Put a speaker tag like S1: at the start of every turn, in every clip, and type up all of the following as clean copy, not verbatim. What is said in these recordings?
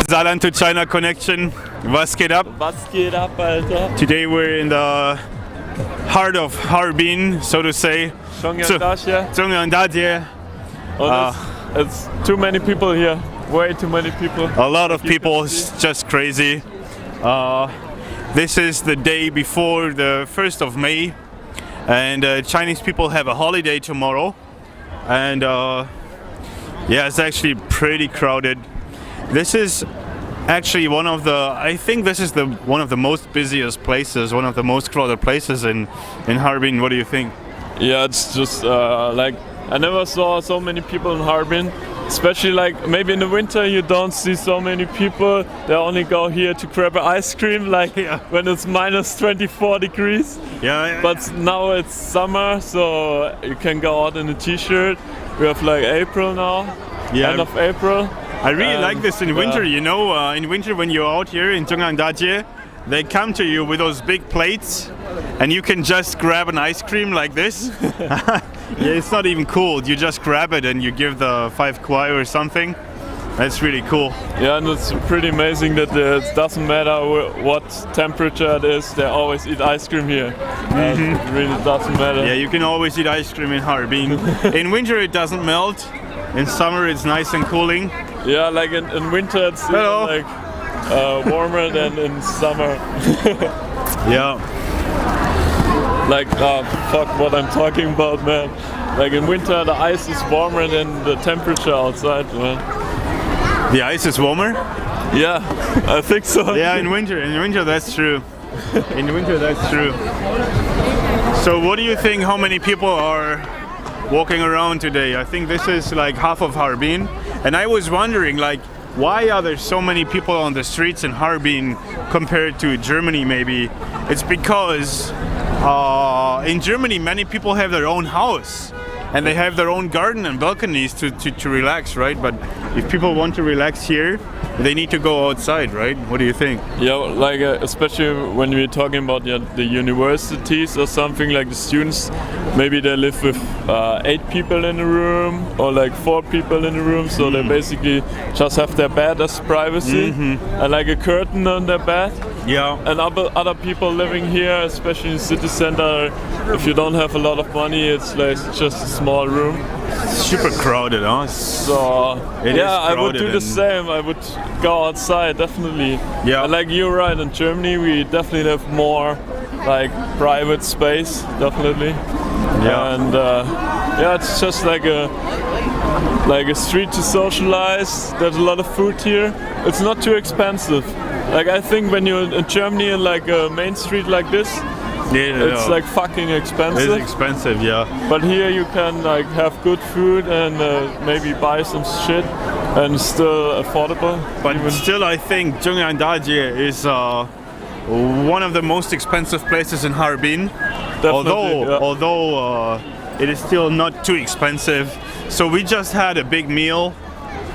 S1: Saarland to China connection. Was geht ab?
S2: Was geht ab, Alter?
S1: Today we're in the heart of Harbin, so to say.
S2: Zhongyang Dajie.
S1: Zhongyang Dajie.
S2: Oh, it's too many people here. Way too many people.
S1: A lot of people, it's just crazy. This is the day before the 1st of May, and Chinese people have a holiday tomorrow. And yeah, it's actually pretty crowded. This is actually one of the most busiest places, one of the most crowded places in Harbin. What do you think?
S2: Yeah, it's just like I never saw so many people in Harbin. Especially like maybe in the winter you don't see so many people. They only go here to grab an ice cream like when it's minus 24 degrees.
S1: Yeah.
S2: But now it's summer, so you can go out in a t-shirt. We have like April now, end of April.
S1: I really like this in winter, you know, in winter when you're out here in Zhongyang Dajie, they come to you with those big plates and you can just grab an ice cream like this. Yeah, it's not even cooled, you just grab it and you give the 5 kwai or something. That's really cool.
S2: Yeah, and it's pretty amazing that it doesn't matter what temperature it is, they always eat ice cream here. It really doesn't matter.
S1: Yeah, you can always eat ice cream in Harbin. In winter it doesn't melt, in summer it's nice and cooling.
S2: Yeah, like in winter it's like warmer than in summer.
S1: Yeah.
S2: Like, fuck what I'm talking about, man. Like in winter the ice is warmer than the temperature outside, man.
S1: The ice is warmer?
S2: Yeah, I think so.
S1: Yeah, in winter that's true. In winter that's true. So what do you think, how many people are walking around today? I think this is like half of Harbin. And I was wondering, like, why are there so many people on the streets in Harbin compared to Germany maybe? It's because in Germany many people have their own house and they have their own garden and balconies to relax, right? But if people want to relax here, they need to go outside, right? What do you think?
S2: Yeah, like especially when we're talking about the universities or something, like the students, maybe they live with 8 people in a room or like 4 people in a room, so they basically just have their bed as privacy and like a curtain on their bed.
S1: Yeah.
S2: And other people living here, especially in the city center, if you don't have a lot of money, it's like just a small room.
S1: Super crowded, huh?
S2: So yeah, I would do the same. I would go outside, definitely.
S1: Yeah.
S2: And like you're right, in Germany we definitely have more like private space, definitely.
S1: Yeah.
S2: And yeah, it's just like a street to socialize. There's a lot of food here. It's not too expensive. Like I think when you're in Germany in like a main street like this, it's like fucking expensive.
S1: It's expensive, yeah.
S2: But here you can like have good food and maybe buy some shit and still affordable.
S1: But still, I think Zhongyang Dajie is one of the most expensive places in Harbin. Although it is still not too expensive. So we just had a big meal,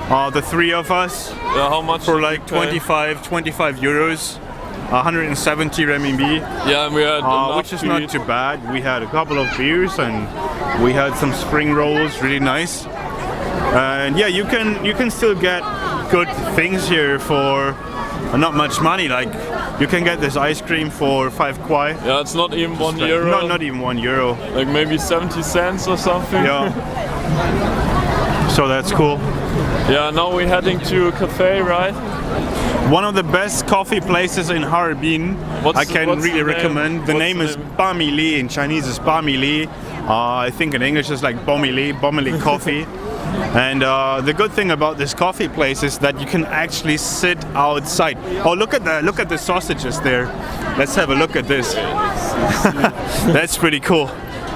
S1: the 3 of us.
S2: Yeah, how much?
S1: For like 25 euros. 170 renminbi.
S2: Yeah, and we had
S1: which is not too bad. We had a couple of beers and we had some spring rolls, really nice. And yeah, you can still get good things here for not much money. Like you can get this ice cream for 5 kwai.
S2: Yeah, it's not even €1.
S1: Not even €1.
S2: Like maybe 70 cents or something.
S1: Yeah. So that's cool.
S2: Yeah, now we're heading to a cafe, right?
S1: One of the best coffee places in Harbin. I can really recommend. The name is Ba Mi Li. In Chinese is Ba Mi Li. I think in English it's like Bo Mi Li Coffee. And the good thing about this coffee place is that you can actually sit outside. Oh, look at the sausages there. Let's have a look at this. That's pretty cool.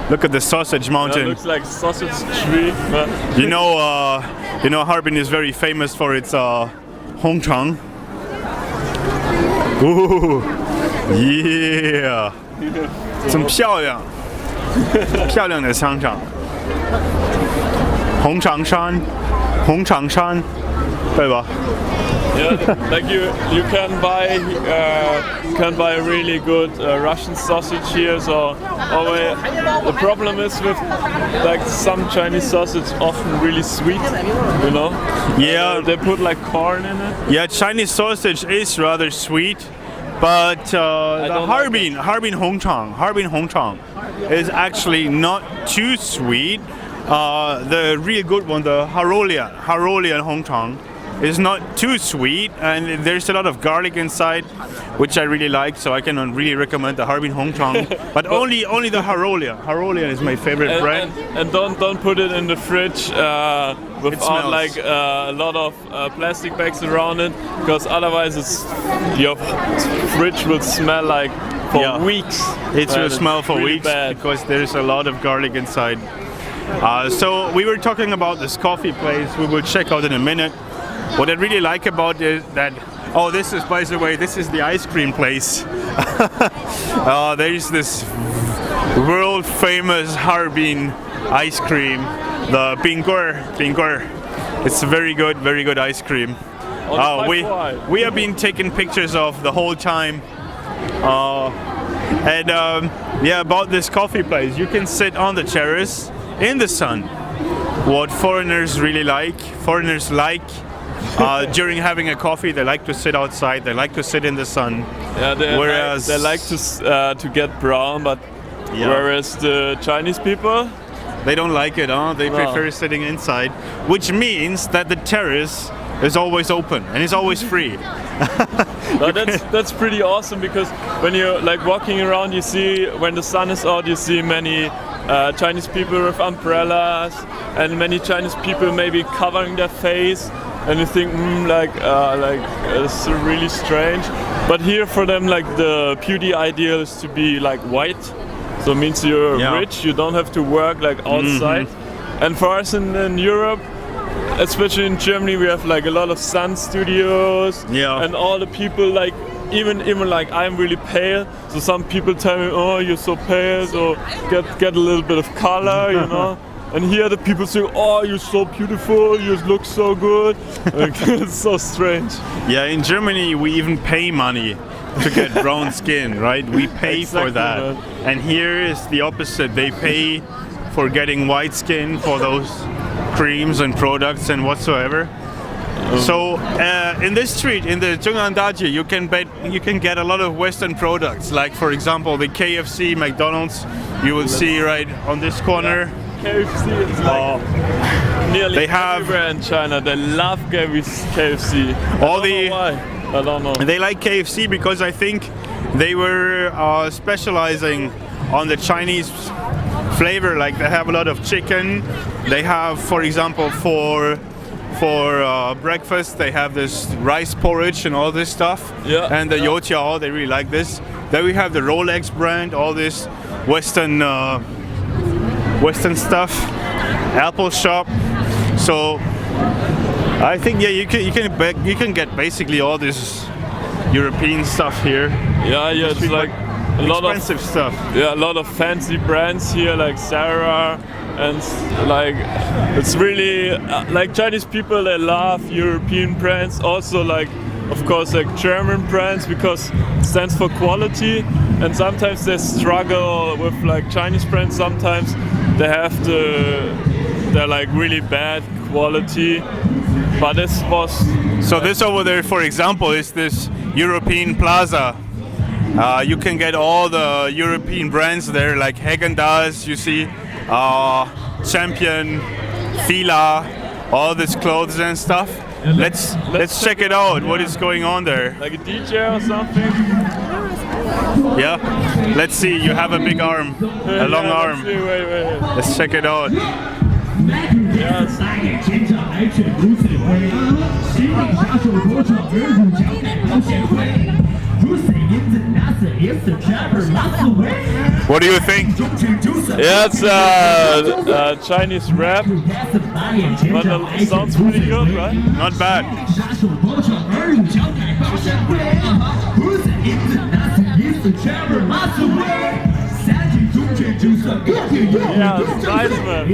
S1: Look at the sausage mountain.
S2: It looks like sausage tree.
S1: You know, Harbin is very famous for its Hongchang. Ooh, yeah. 真漂亮，漂亮的商场。红长山，对吧？
S2: Yeah, like you can buy really good Russian sausage here. So the problem is with like some Chinese sausage often really sweet, you know.
S1: Yeah,
S2: they put like corn in it.
S1: Yeah, Chinese sausage is rather sweet, but the Harbin Hongchang is actually not too sweet. The really good one, the Harolian Hongchang, is not too sweet, and there's a lot of garlic inside, which I really like. So I can really recommend the Harbin Hongchang, but only the Harolian. Harolian is my favorite brand.
S2: And don't put it in the fridge without like a lot of plastic bags around it, because otherwise your fridge will smell like for weeks.
S1: It will smell for
S2: really
S1: weeks
S2: bad.
S1: because there's a lot of garlic inside. So we were talking about this coffee place. We will check out in a minute. What I really like about it that this is, by the way, this is the ice cream place. There is this world famous Harbin ice cream, the Bingguer. It's very good ice cream. We have been taking pictures of the whole time. About this coffee place, you can sit on the terrace in the sun. What foreigners like during having a coffee, they like to sit outside. They like to sit in the sun.
S2: Yeah, they like to get brown, but whereas the Chinese people,
S1: they don't like it. They prefer sitting inside, which means that the terrace is always open and is always free.
S2: That's pretty awesome, because when you're like walking around, you see when the sun is out, you see many Chinese people with umbrellas and many Chinese people maybe covering their face, and you think it's really strange. But here for them, like the beauty ideal is to be like white, so it means you're rich, you don't have to work like outside. And for us in Europe, especially in Germany, we have like a lot of sun studios, and all the people like even like I'm really pale, so some people tell me, oh, you're so pale, so get a little bit of color, you know. And here the people say, oh, you're so beautiful, you look so good. Like, it's so strange.
S1: Yeah, in Germany we even pay money to get brown skin, right? We pay for that. And here is the opposite. They pay for getting white skin for those creams and products and whatsoever. So in this street, in the Zhongyang Dajie, you can get a lot of Western products. Like for example, the KFC, McDonald's. You will see right on this corner.
S2: KFC is like nearly everywhere in China. They love KFC. I don't know.
S1: They like KFC because I think they were specializing on the Chinese flavor. Like they have a lot of chicken. They have, for example, for breakfast, they have this rice porridge and all this stuff. And the youtiao, they really like this. Then we have the Rolex brand, all this Western stuff, Apple shop. So I think you can get basically all this European stuff here.
S2: It's like a lot of
S1: expensive stuff.
S2: Yeah, a lot of fancy brands here, like Sarah, and like it's really like Chinese people, they love European brands. Also, like of course, like German brands, because it stands for quality. And sometimes they struggle with like Chinese brands. Sometimes they're like really bad quality. But this was
S1: this over there, for example, is this European Plaza. You can get all the European brands there, like Häagen-Dazs, you see, Champion, Fila, all this clothes and stuff. Let's check it out. What is going on there?
S2: Like a DJ or something?
S1: Yeah. Let's see. You have a big arm, a long arm.
S2: Wait.
S1: Let's check it out.
S2: Yes.
S1: What do you think?
S2: Yeah, it's Chinese rap, but it sounds pretty good, right?
S1: Not bad.
S2: Yeah, it's nice, man.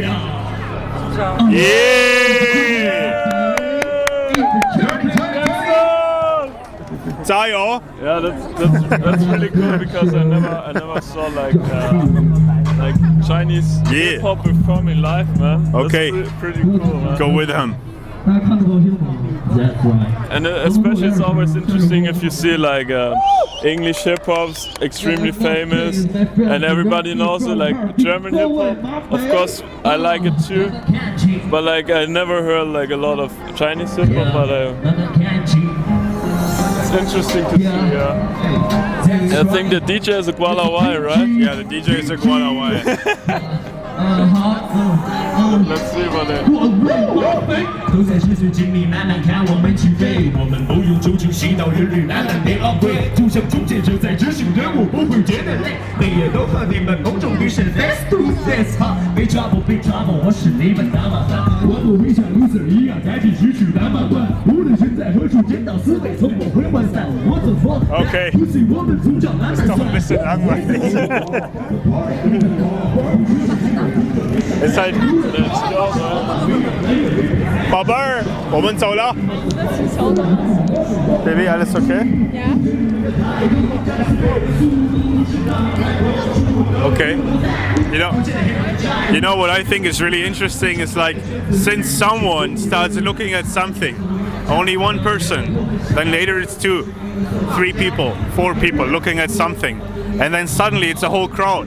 S1: Yeah! 加油!
S2: Yeah, that's really cool because I never saw like Chinese hip hop performing live, man.
S1: Okay.
S2: That's pretty cool, man.
S1: Go with him.
S2: And especially it's always interesting if you see like English hip hop's extremely famous and everybody knows it, like German hip hop. Of course, I like it too, but like I never heard like a lot of Chinese hip hop. But it's interesting to see. Yeah. I think the DJ is a Gualawai, right?
S1: Yeah, the DJ is a Gualawai.
S2: Let's see what it.
S3: 都在深邃经历，慢慢看我们起飞。我们不用究竟，行到日日，难难别懊悔。就像终结者在执行任务，不会觉得累。每夜都和你们同种于是 face to face 哈。Big trouble, big trouble， 我是你们大麻烦。我不会像 loser 一样代替支持大满贯。无论身在何处，见到思维从不会涣散。我走错。
S1: Okay.
S3: 不信我们从小慢慢
S1: Ist doch ein bisschen langweilig. Ist halt. Baba, 我们走了。Baby, alles okay?
S4: Ja.
S1: Okay. You know what I think is really interesting is like since someone starts looking at something, only one person, then later it's 2, 3 people, 4 people looking at something, and then suddenly it's a whole crowd.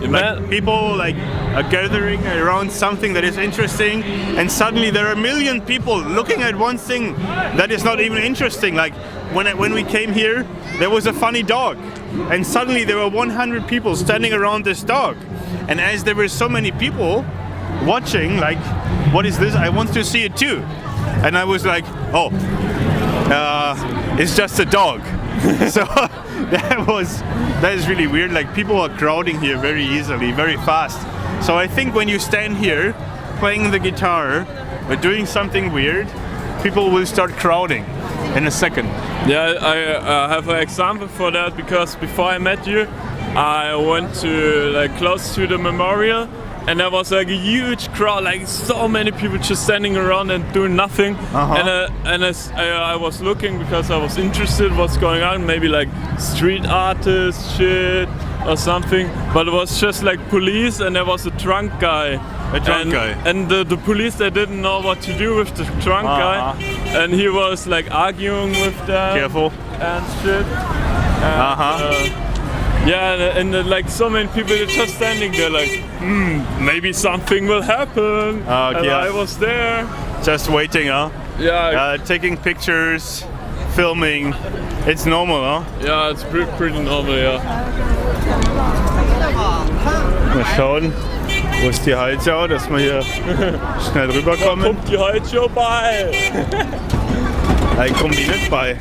S1: Like people like are gathering around something that is interesting, and suddenly there are a million people looking at one thing that is not even interesting. Like when we came here, there was a funny dog, and suddenly there were 100 people standing around this dog. And as there were so many people watching, like, what is this? I want to see it too. And I was like, oh, it's just a dog. So that is really weird. Like people are crowding here very easily, very fast. So I think when you stand here playing the guitar or doing something weird, people will start crowding in a second.
S2: Yeah, I have an example for that because before I met you, I went to like close to the memorial. And there was like a huge crowd, like so many people just standing around and doing nothing. And as I was looking because I was interested what's going on, maybe like street artists shit or something. But it was just like police, and there was a drunk guy. And the police, they didn't know what to do with the drunk guy, and he was like arguing with them.
S1: Careful.
S2: And shit. And, yeah, and like so many people are just standing there like, maybe something will happen. And I was there.
S1: Just waiting, huh?
S2: Yeah.
S1: Taking pictures, filming. It's normal, huh?
S2: Yeah, it's pretty normal, ja.
S1: Mal schauen, wo ist die Heizschau, dass wir hier schnell rüberkommen.
S2: Da kommt die Heizschau bei.
S1: Nein, kommt die nicht bei.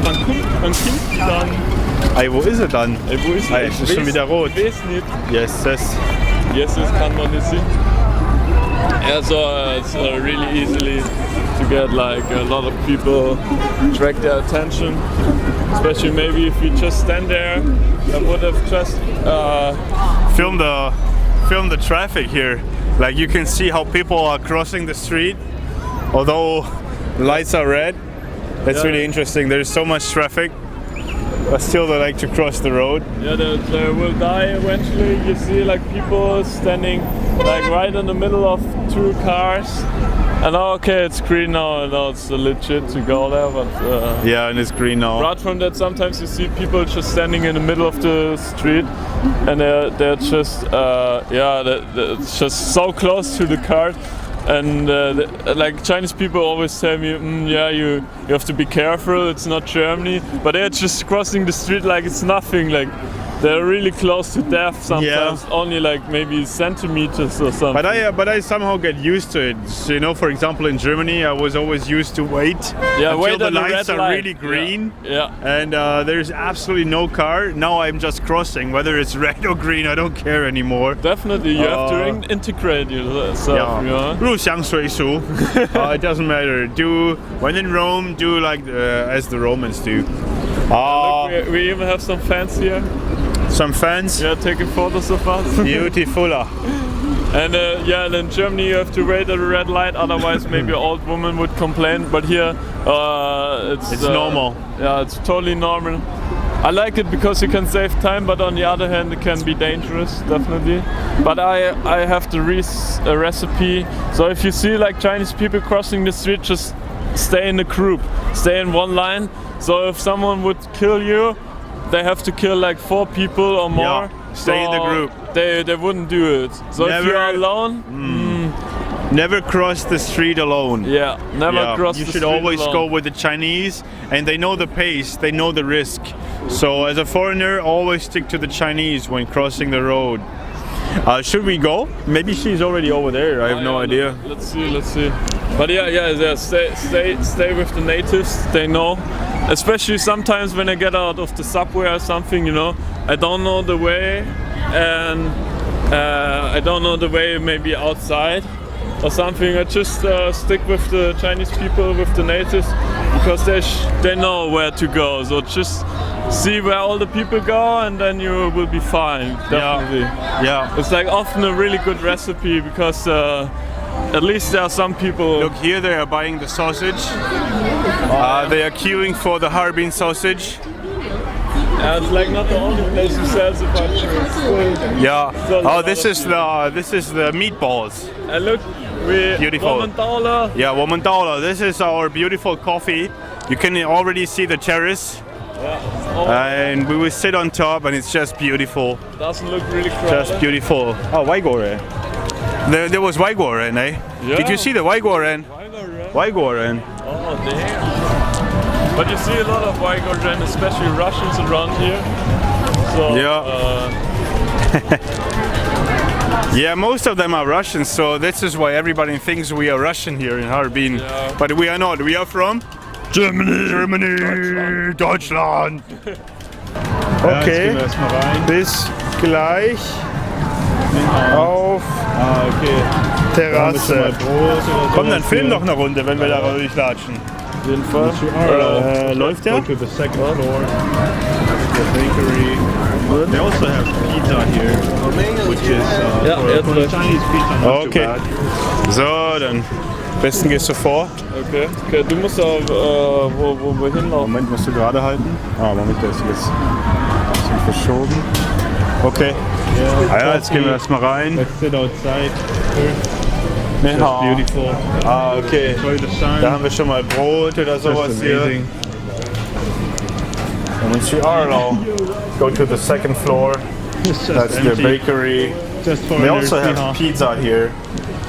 S2: Wann kommt die dann?
S1: Ey, wo ist er dann?
S2: Ey, wo ist er?
S1: Es ist schon wieder rot.
S2: Ich weiß nicht.
S1: Yes,
S2: das kann man nicht sehen. Yeah, so it's really easily to get like a lot of people attract their attention. Especially maybe if you just stand there, I would have just
S1: film the traffic here. Like you can see how people are crossing the street, although lights are red. That's really interesting. There's so much traffic, but still they like to cross the road.
S2: Yeah, they will die eventually. You see like people standing like right in the middle of 2 cars. And okay, it's green now, and it's legit to go there, but
S1: yeah, and it's green now.
S2: Apart from that, sometimes you see people just standing in the middle of the street, and they're just they're just so close to the car. And like Chinese people always tell me, you have to be careful, it's not Germany. But they're just crossing the street like it's nothing. Like they're really close to death sometimes, only like maybe centimeters or something.
S1: But I somehow get used to it. So, you know, for example, in Germany, I was always used to wait until the lights are really green.
S2: Yeah.
S1: And there's absolutely no car. Now I'm just crossing, whether it's red or green, I don't care anymore.
S2: Definitely, you have to integrate yourself.
S1: Yeah. 入乡随俗. It doesn't matter. When in Rome, do like as the Romans do.
S2: Look, we even have some fans here.
S1: Some fans?
S2: Yeah, taking photos of us.
S1: Beautiful.
S2: And yeah, and in Germany you have to wait at a red light, otherwise maybe an old woman would complain. But here it's
S1: normal.
S2: Yeah, it's totally normal. I like it because you can save time, but on the other hand it can be dangerous, definitely. But I have the recipe. So if you see like Chinese people crossing the street, just stay in the group, stay in one line. So if someone would kill you, they have to kill like 4 people or more.
S1: Yeah, stay in the group.
S2: They wouldn't do it. So if you're alone,
S1: never cross the street alone.
S2: yeah, never cross the
S1: You
S2: street
S1: should always
S2: alone.
S1: go with the Chinese, and they know the pace, they know the risk. So as a foreigner, always stick to the Chinese when crossing the road. Should we go? Maybe she's already over there. I have no idea.
S2: Let's see. But yeah. Stay with the natives. They know. Especially sometimes when I get out of the subway or something, you know, I don't know the way, and I don't know the way maybe outside or something. I just stick with the Chinese people, with the natives, because they know where to go. So just see where all the people go, and then you will be fine. Definitely.
S1: Yeah.
S2: It's like often a really good recipe because at least there are some people.
S1: Look, here they are buying the sausage. They are queuing for the Harbin sausage.
S2: It's like not the only place who sells it, but
S1: Yeah. Oh, this is the meatballs.
S2: and look,
S1: Beautiful.
S2: Woman
S1: Yeah, Womandala. This is our beautiful coffee. You can already see the terrace. And we will sit on top, and it's just beautiful.
S2: Doesn't look really crowded.
S1: Just beautiful. Oh, Waigorren. There was Waigorren, eh?
S2: Yeah.
S1: Did you see the Waigorren? Waigorren.
S2: Oh damn! But you see a lot of Waigorren, especially Russians around here. So
S1: Yeah, most of them are Russians, so this is why everybody thinks we are Russian here in Harbin.
S2: Yeah.
S1: But we are not. We are from Germany, Deutschland. Okay, bis gleich auf Terrasse. Komm, dann film doch eine Runde, wenn wir da durchlatschen.
S2: auf jeden Fall.
S1: Läuft der?
S4: Go to the second floor, the bakery. They also have pizza here, which is for Chinese pizza not too
S1: Okay.
S4: bad.
S1: So, dann am besten gehst du vor.
S2: Okay, du musst auch wo hinlaufen.
S1: Moment, musst du gerade halten. Moment, der ist jetzt ein bisschen verschoben. Okay. Ja, jetzt gehen wir erstmal rein.
S4: Let's sit outside.
S1: That's
S4: Beautiful.
S1: Okay.
S4: Enjoy the sun.
S1: Da haben wir schon mal Brot oder sowas
S4: Just
S1: hier.
S4: amazing.
S1: And once you are now, go to the second floor.
S4: It's just
S1: That's the
S4: empty.
S1: bakery.
S4: Just for
S1: They also
S4: nursery,
S1: have pizza here,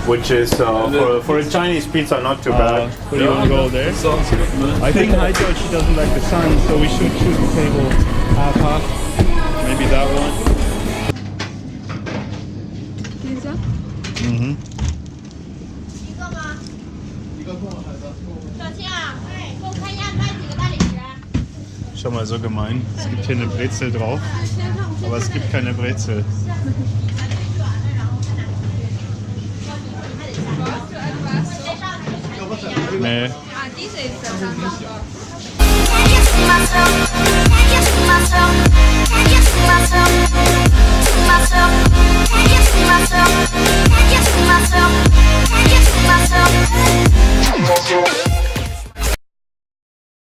S1: which is for a Chinese pizza not too bad.
S4: So you want to go there?
S2: Sounds good, man.
S4: I think Haito, she doesn't like the sun, so we should choose the table half. Maybe that one.
S5: 一个吗？小青啊，给我看一下卖几个大理石。
S1: Schon mal so gemein. Es gibt hier eine Brezel drauf, aber es gibt keine Brezel. Nee.
S5: 啊，滴水色的。